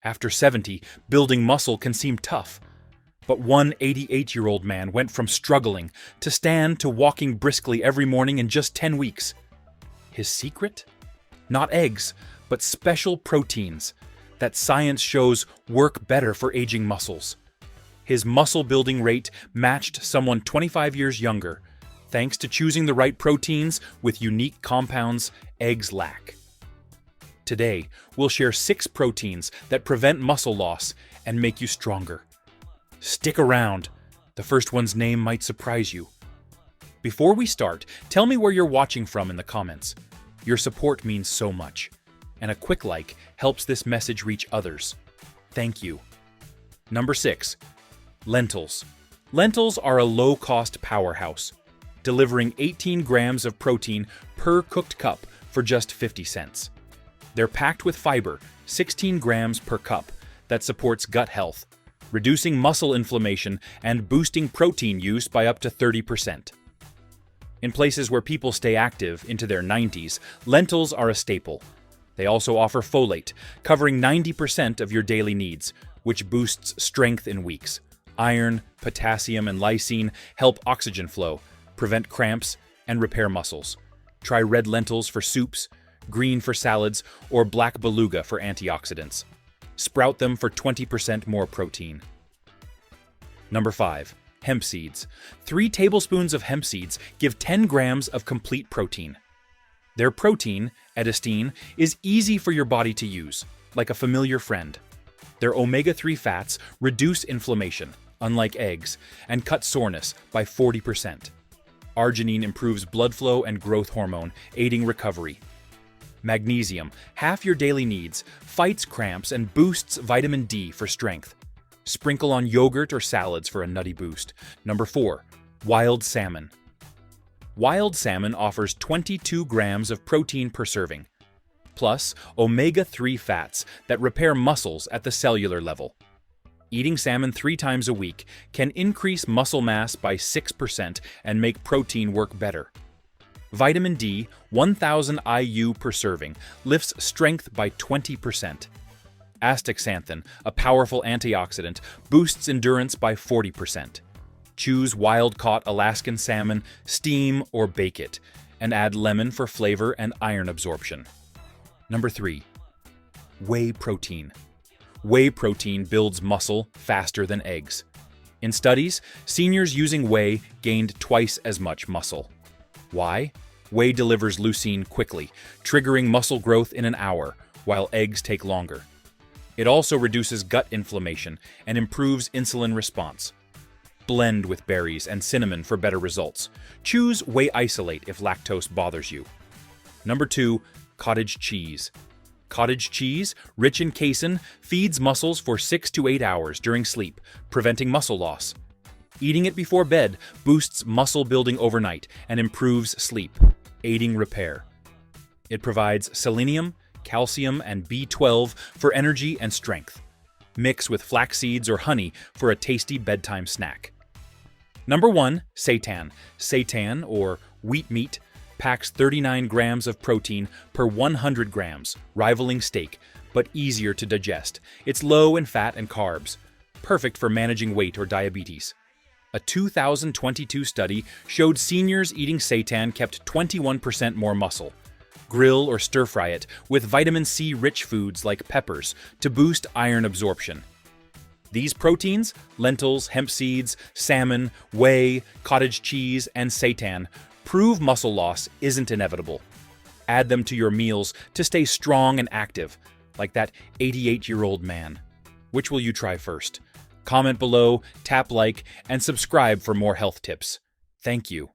After 70, building muscle can seem tough. But one 88-year-old man went from struggling to stand to walking briskly every morning in just 10 weeks. His secret? Not eggs, but special proteins that science shows work better for aging muscles. His muscle-building rate matched someone 25 years younger, thanks to choosing the right proteins with unique compounds eggs lack. Today, we'll share 6 proteins that prevent muscle loss and make you stronger. Stick around. The first one's name might surprise you. Before we start, tell me where you're watching from in the comments. Your support means so much, and a quick like helps this message reach others. Thank you. Number 6. Lentils. Lentils are a low-cost powerhouse, delivering 18 grams of protein per cooked cup for just 50 cents. They're packed with fiber, 16 grams per cup, that supports gut health, reducing muscle inflammation and boosting protein use by up to 30%. In places where people stay active into their 90s, lentils are a staple. They also offer folate, covering 90% of your daily needs, which boosts strength in weeks. Iron, potassium, and lysine help oxygen flow, prevent cramps, and repair muscles. Try red lentils for soups, green for salads, or black beluga for antioxidants. Sprout them for 20% more protein. Number 5. Hemp seeds. 3 tablespoons of hemp seeds give 10 grams of complete protein. Their protein, edestine, is easy for your body to use, like a familiar friend. Their omega-3 fats reduce inflammation, unlike eggs, and cut soreness by 40%. Arginine improves blood flow and growth hormone, aiding recovery. Magnesium, half your daily needs, fights cramps and boosts vitamin D for strength. Sprinkle on yogurt or salads for a nutty boost. Number 4. Wild salmon. Wild salmon offers 22 grams of protein per serving, plus omega-3 fats that repair muscles at the cellular level. Eating salmon 3 times a week can increase muscle mass by 6% and make protein work better. Vitamin D, 1,000 IU per serving, lifts strength by 20%. Astaxanthin, a powerful antioxidant, boosts endurance by 40%. Choose wild-caught Alaskan salmon, steam or bake it, and add lemon for flavor and iron absorption. Number 3. Whey protein. Whey protein builds muscle faster than eggs. In studies, seniors using whey gained twice as much muscle. Why? Whey delivers leucine quickly, triggering muscle growth in an hour, while eggs take longer. It also reduces gut inflammation and improves insulin response. Blend with berries and cinnamon for better results. Choose whey isolate if lactose bothers you. Number 2. Cottage cheese. Cottage cheese, rich in casein, feeds muscles for 6 to 8 hours during sleep, preventing muscle loss. Eating it before bed boosts muscle building overnight and improves sleep, aiding repair. It provides selenium, calcium, and B12 for energy and strength. Mix with flax seeds or honey for a tasty bedtime snack. Number 1. Seitan. Seitan, or wheat meat, packs 39 grams of protein per 100 grams, rivaling steak, but easier to digest. It's low in fat and carbs, perfect for managing weight or diabetes. A 2022 study showed seniors eating seitan kept 21% more muscle. Grill or stir-fry it with vitamin C-rich foods like peppers to boost iron absorption. These proteins, lentils, hemp seeds, salmon, whey, cottage cheese, and seitan, prove muscle loss isn't inevitable. Add them to your meals to stay strong and active, like that 88-year-old man. Which will you try first? Comment below, tap like, and subscribe for more health tips. Thank you.